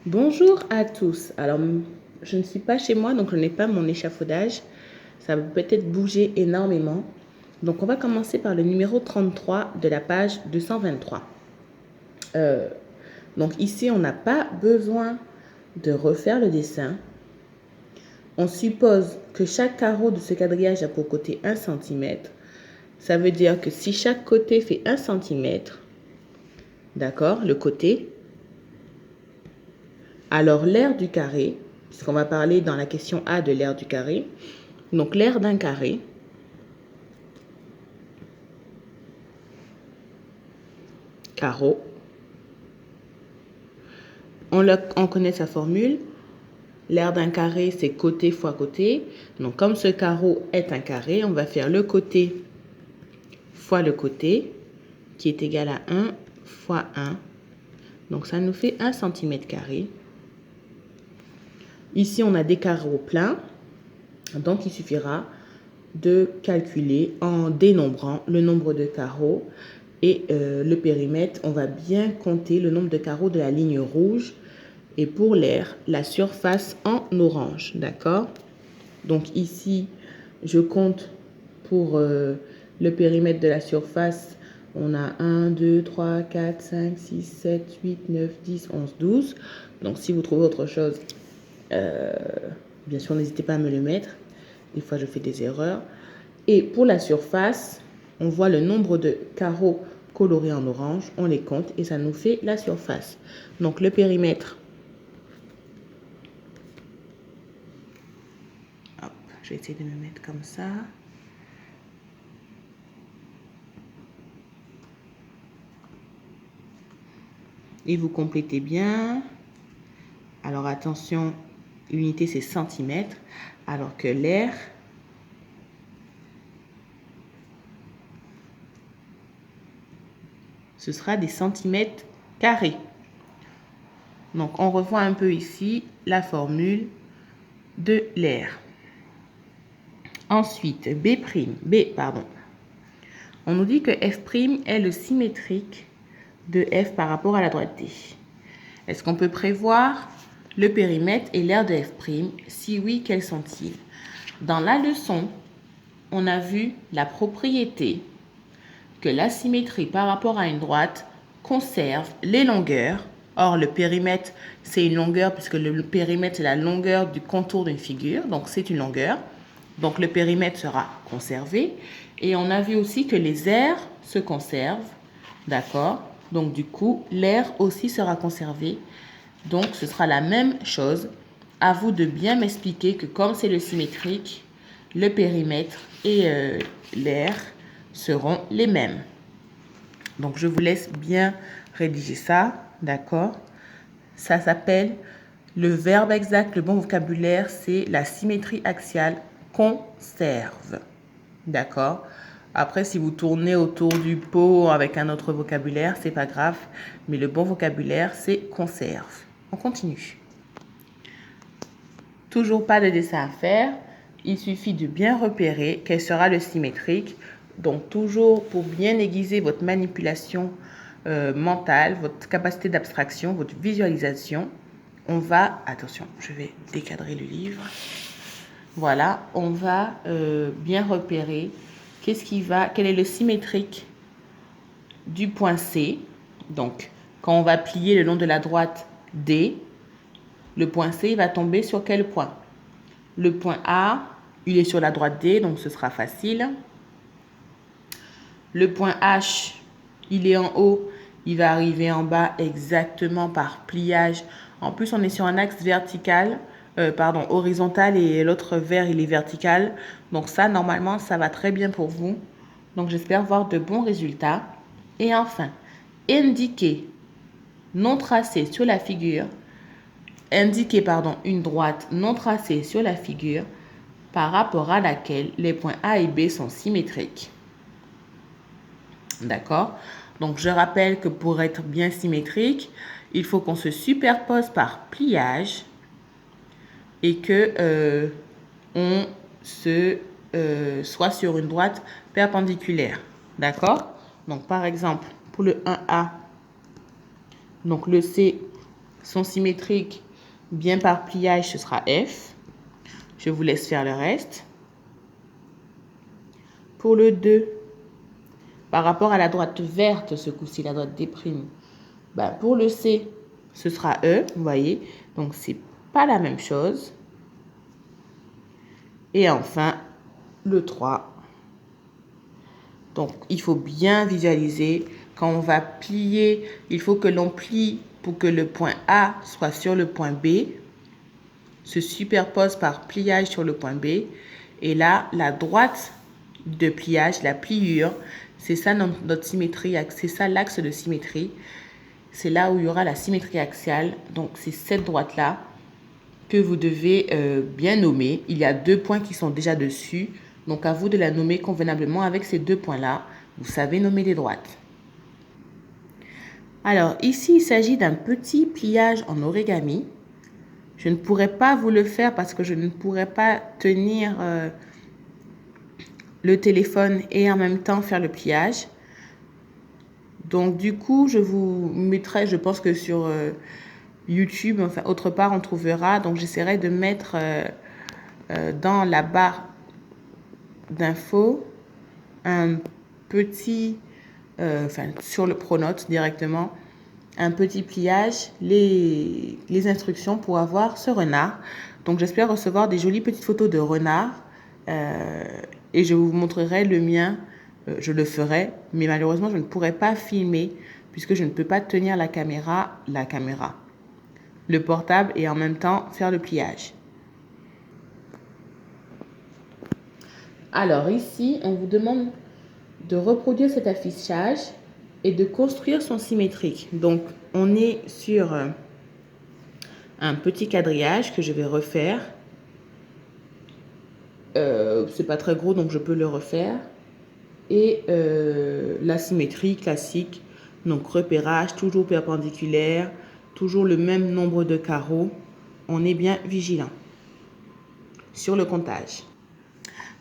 Bonjour à tous. Alors, je ne suis pas chez moi, donc je n'ai pas mon échafaudage. Ça va peut-être bouger énormément. Donc, on va commencer par le numéro 33 de la page 223. Donc, ici, on n'a pas besoin de refaire le dessin. On suppose que chaque carreau de ce quadrillage a pour côté 1 cm. Ça veut dire que si chaque côté fait 1 cm, d'accord, le côté, alors l'aire du carré, puisqu'on va parler dans la question A de l'aire du carré, donc l'aire d'un carré, carreau, on connaît sa formule, l'aire d'un carré c'est côté fois côté, donc comme ce carreau est un carré, on va faire le côté fois le côté, qui est égal à 1 fois 1, donc ça nous fait 1 cm². Ici on a des carreaux pleins, donc il suffira de calculer en dénombrant le nombre de carreaux et le périmètre. On va bien compter le nombre de carreaux de la ligne rouge et pour l'aire, la surface en orange, d'accord? Donc ici, je compte pour le périmètre de la surface. On a 1, 2, 3, 4, 5, 6, 7, 8, 9, 10, 11, 12. Donc si vous trouvez autre chose, bien sûr, n'hésitez pas à me le mettre. Des fois, je fais des erreurs. Et pour la surface, on voit le nombre de carreaux colorés en orange. On les compte et ça nous fait la surface. Donc, le périmètre. Hop, je vais essayer de me mettre comme ça. Et vous complétez bien. Alors, attention, l'unité, c'est centimètres. Alors que l'aire, ce sera des centimètres carrés. Donc, on revoit un peu ici la formule de l'aire. Ensuite, on nous dit que F' est le symétrique de F par rapport à la droite D. Est-ce qu'on peut prévoir le périmètre et l'aire de F'? Si oui, quels sont-ils? Dans la leçon, on a vu la propriété que la symétrie par rapport à une droite conserve les longueurs. Or, le périmètre, c'est une longueur puisque le périmètre, c'est la longueur du contour d'une figure. Donc, c'est une longueur. Donc, le périmètre sera conservé. Et on a vu aussi que les aires se conservent. D'accord? Donc, du coup, l'aire aussi sera conservée. Donc, ce sera la même chose. À vous de bien m'expliquer que comme c'est le symétrique, le périmètre et l'aire seront les mêmes. Donc, je vous laisse bien rédiger ça. D'accord? Ça s'appelle le verbe exact, le bon vocabulaire, c'est la symétrie axiale conserve. D'accord? Après, si vous tournez autour du pot avec un autre vocabulaire, c'est pas grave. Mais le bon vocabulaire, c'est conserve. On continue. Toujours pas de dessin à faire. Il suffit de bien repérer quel sera le symétrique. Donc, toujours pour bien aiguiser votre manipulation mentale, votre capacité d'abstraction, votre visualisation, on va... Attention, je vais décadrer le livre. Voilà, on va bien repérer quel est le symétrique du point C. Donc, quand on va plier le long de la droite D, le point C va tomber sur quel point? Le point A, il est sur la droite D, donc ce sera facile. Le point H, il est en haut, il va arriver en bas exactement par pliage. En plus, on est sur un axe vertical, horizontal et l'autre vert, il est vertical. Donc ça, normalement, ça va très bien pour vous. Donc j'espère voir de bons résultats. Et enfin, indiquer non tracé sur la figure. Indiquer, une droite non tracée sur la figure par rapport à laquelle les points A et B sont symétriques. D'accord? Donc, je rappelle que pour être bien symétrique, il faut qu'on se superpose par pliage et que on soit sur une droite perpendiculaire. D'accord? Donc, par exemple, pour le 1A, donc le C, Son symétrique, bien par pliage, ce sera F. Je vous laisse faire le reste. Pour le 2, par rapport à la droite verte, ce coup-ci, la droite D', pour le C, ce sera E, vous voyez. Donc, c'est pas la même chose. Et enfin, le 3. Donc, il faut bien visualiser. Quand on va plier, il faut que l'on plie pour que le point A soit sur le point B, se superpose par pliage sur le point B. Et là, la droite de pliage, la pliure, c'est ça notre symétrie, c'est ça l'axe de symétrie. C'est là où il y aura la symétrie axiale. Donc, c'est cette droite-là que vous devez bien nommer. Il y a 2 points qui sont déjà dessus. Donc, à vous de la nommer convenablement avec ces 2 points-là. Vous savez nommer les droites. Alors, ici, il s'agit d'un petit pliage en origami. Je ne pourrais pas vous le faire parce que je ne pourrais pas tenir le téléphone et en même temps faire le pliage. Donc, du coup, je vous mettrai, je pense que sur YouTube, enfin, autre part, on trouvera. Donc, j'essaierai de mettre dans la barre d'infos un petit, sur le pronote directement, un petit pliage, les instructions pour avoir ce renard. Donc, j'espère recevoir des jolies petites photos de renard et je vous montrerai le mien. Je le ferai, mais malheureusement, je ne pourrai pas filmer puisque je ne peux pas tenir la caméra, le portable et en même temps faire le pliage. Alors ici, on vous demande de reproduire cet affichage et de construire son symétrique. Donc, on est sur un petit quadrillage que je vais refaire. C'est pas très gros, donc je peux le refaire. Et la symétrie classique, donc repérage, toujours perpendiculaire, toujours le même nombre de carreaux. On est bien vigilant sur le comptage.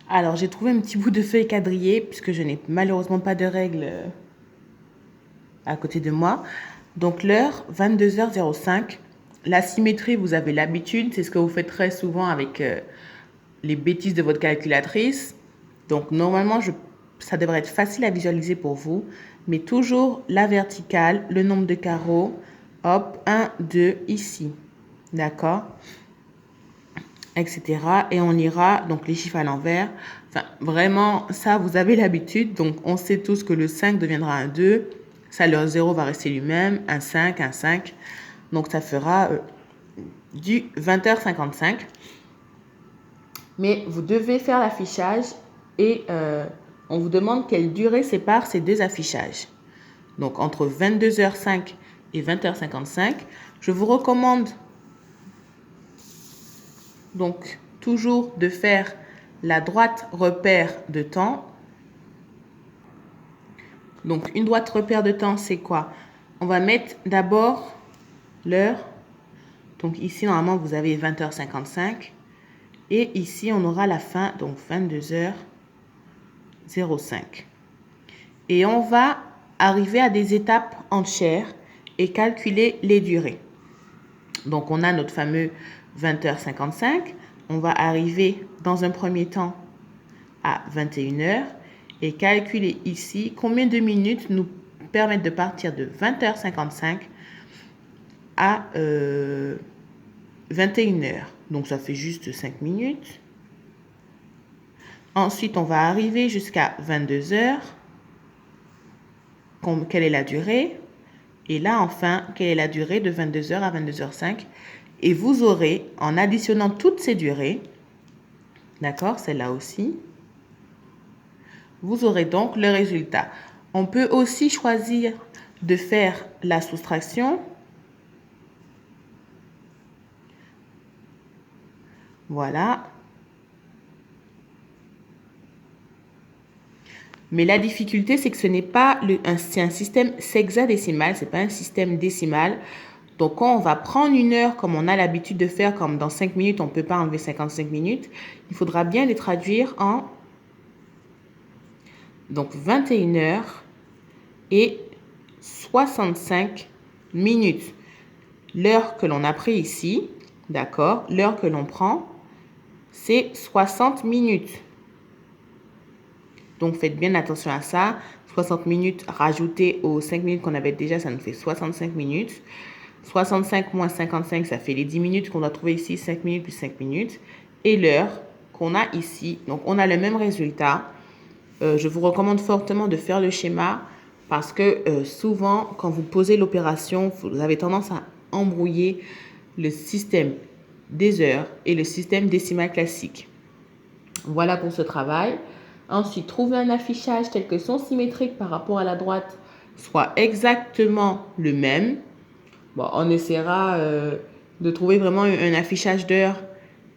Alors, j'ai trouvé un petit bout de feuille quadrillée, puisque je n'ai malheureusement pas de règles à côté de moi. Donc, l'heure, 22h05. La symétrie, vous avez l'habitude, c'est ce que vous faites très souvent avec les bêtises de votre calculatrice. Donc, normalement, ça devrait être facile à visualiser pour vous, mais toujours la verticale, le nombre de carreaux, hop, 1, 2, ici, d'accord, etc. Et on ira, donc les chiffres à l'envers. Enfin, vraiment, ça, vous avez l'habitude. Donc, on sait tous que le 5 deviendra un 2. Ça, le 0 va rester lui-même, un 5, un 5. Donc, ça fera du 20h55. Mais vous devez faire l'affichage et on vous demande quelle durée sépare ces deux affichages. Donc, entre 22h05 et 20h55, je vous recommande donc toujours de faire la droite repère de temps. Donc, une droite repère de temps, c'est quoi? On va mettre d'abord l'heure. Donc, ici, normalement, vous avez 20h55. Et ici, on aura la fin, donc 22h05. Et on va arriver à des étapes entières et calculer les durées. Donc, on a notre fameux 20h55. On va arriver dans un premier temps à 21h et calculer ici combien de minutes nous permettent de partir de 20h55 à 21h. Donc, ça fait juste 5 minutes. Ensuite, on va arriver jusqu'à 22h. Quelle est la durée? Et là, enfin, quelle est la durée de 22h à 22h05? Et vous aurez, en additionnant toutes ces durées, d'accord, celle-là aussi, vous aurez donc le résultat. On peut aussi choisir de faire la soustraction. Voilà. Mais la difficulté, c'est que ce n'est pas c'est un système sexagésimal, ce n'est pas un système décimal. Donc, quand on va prendre une heure, comme on a l'habitude de faire, comme dans 5 minutes, on ne peut pas enlever 55 minutes, il faudra bien les traduire en donc 21 heures et 65 minutes. L'heure que l'on a pris ici, d'accord, l'heure que l'on prend, c'est 60 minutes. Donc, faites bien attention à ça. 60 minutes rajoutées aux 5 minutes qu'on avait déjà, ça nous fait 65 minutes. 65 moins 55, ça fait les 10 minutes qu'on doit trouver ici, 5 minutes plus 5 minutes. Et l'heure qu'on a ici. Donc, on a le même résultat. Je vous recommande fortement de faire le schéma parce que souvent, quand vous posez l'opération, vous avez tendance à embrouiller le système des heures et le système décimal classique. Voilà pour ce travail. Ensuite, trouver un affichage tel que son symétrique par rapport à la droite soit exactement le même. Bon, on essaiera de trouver vraiment un affichage d'heure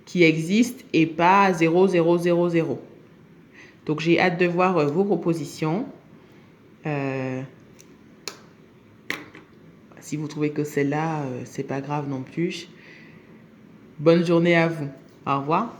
qui existe et pas 0, 0, 0, 0. Donc, j'ai hâte de voir vos propositions. Si vous trouvez que celle-là, c'est pas grave non plus. Bonne journée à vous. Au revoir.